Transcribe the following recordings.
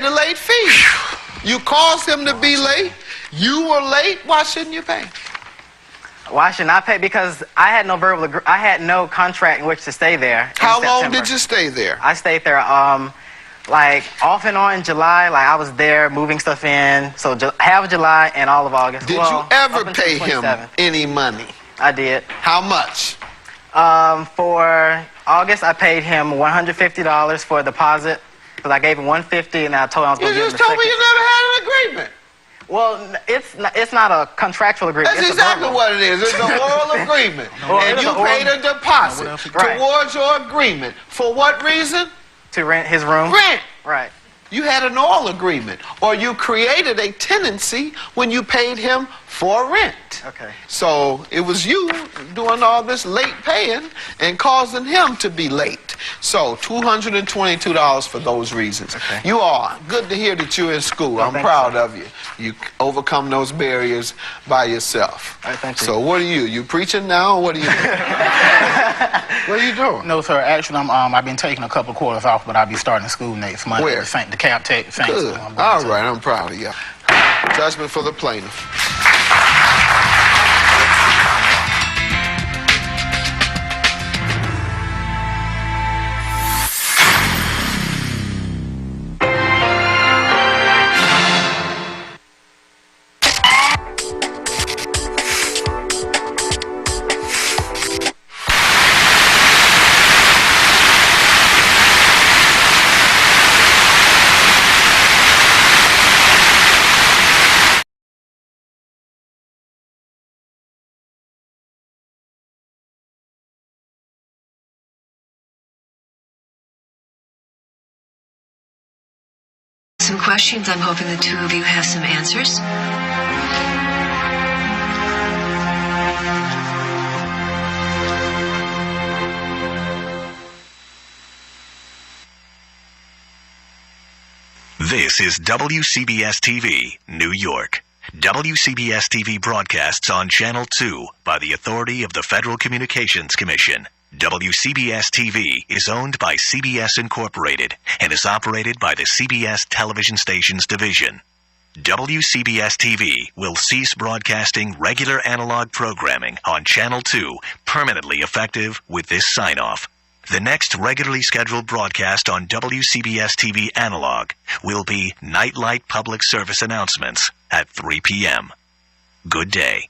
the late fee. You caused him to be late. You were late. Why shouldn't you pay? Why shouldn't I pay? Because I had no I had no contract in which to stay there. How long did you stay there? I stayed there, like off and on in July. Like I was there moving stuff in. So half of July and all of August. Did you ever pay him any money? I did. How much? For August, I paid him $150 for a deposit. Because I gave him $150 and I told him I was going to give him the second. You just told me you never had an agreement. Well, it's not a contractual agreement. That's exactly what it is. It's an oral agreement. And you paid a deposit towards your agreement. For what reason? To rent his room. Rent. Right. You had an oral agreement. Or you created a tenancy when you paid him for rent. Okay. So it was you doing all this late paying and causing him to be late. So $222 for those reasons. Okay. You are. Good to hear that you're in school. I'm proud of you. You overcome those barriers by yourself. All right, thank you. So what are you? You preaching now or what are you doing? What are you doing? No, sir. Actually, I've been taking a couple of quarters off, but I'll be starting school next month. Where? The Cap Tech. Good. All right, I'm proud of you. Judgment for the plaintiff. Some questions. I'm hoping the two of you have some answers. This is WCBS-TV, New York. WCBS-TV broadcasts on Channel 2 by the authority of the Federal Communications Commission. WCBS-TV is owned by CBS Incorporated and is operated by the CBS Television Stations Division. WCBS-TV will cease broadcasting regular analog programming on Channel 2, permanently effective with this sign-off. The next regularly scheduled broadcast on WCBS-TV analog will be Nightlight Public Service Announcements at 3 p.m. Good day.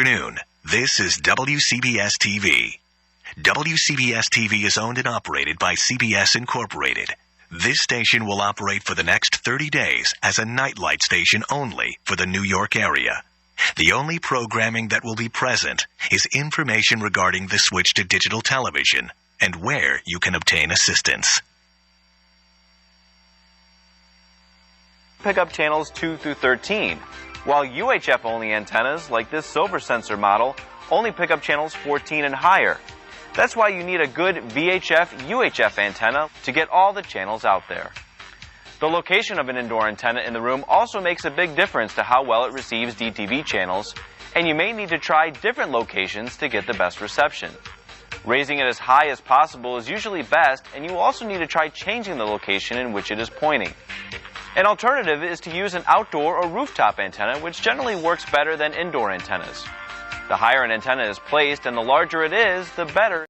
afternoon. This is WCBS-TV. WCBS-TV is owned and operated by CBS Incorporated. This station will operate for the next 30 days as a nightlight station only for the New York area. The only programming that will be present is information regarding the switch to digital television and where you can obtain assistance. Pick up channels 2 through 13, while UHF-only antennas, like this silver sensor model, only pick up channels 14 and higher. That's why you need a good VHF-UHF antenna to get all the channels out there. The location of an indoor antenna in the room also makes a big difference to how well it receives DTV channels, and you may need to try different locations to get the best reception. Raising it as high as possible is usually best, and you also need to try changing the location in which it is pointing. An alternative is to use an outdoor or rooftop antenna, which generally works better than indoor antennas. The higher an antenna is placed and the larger it is, the better.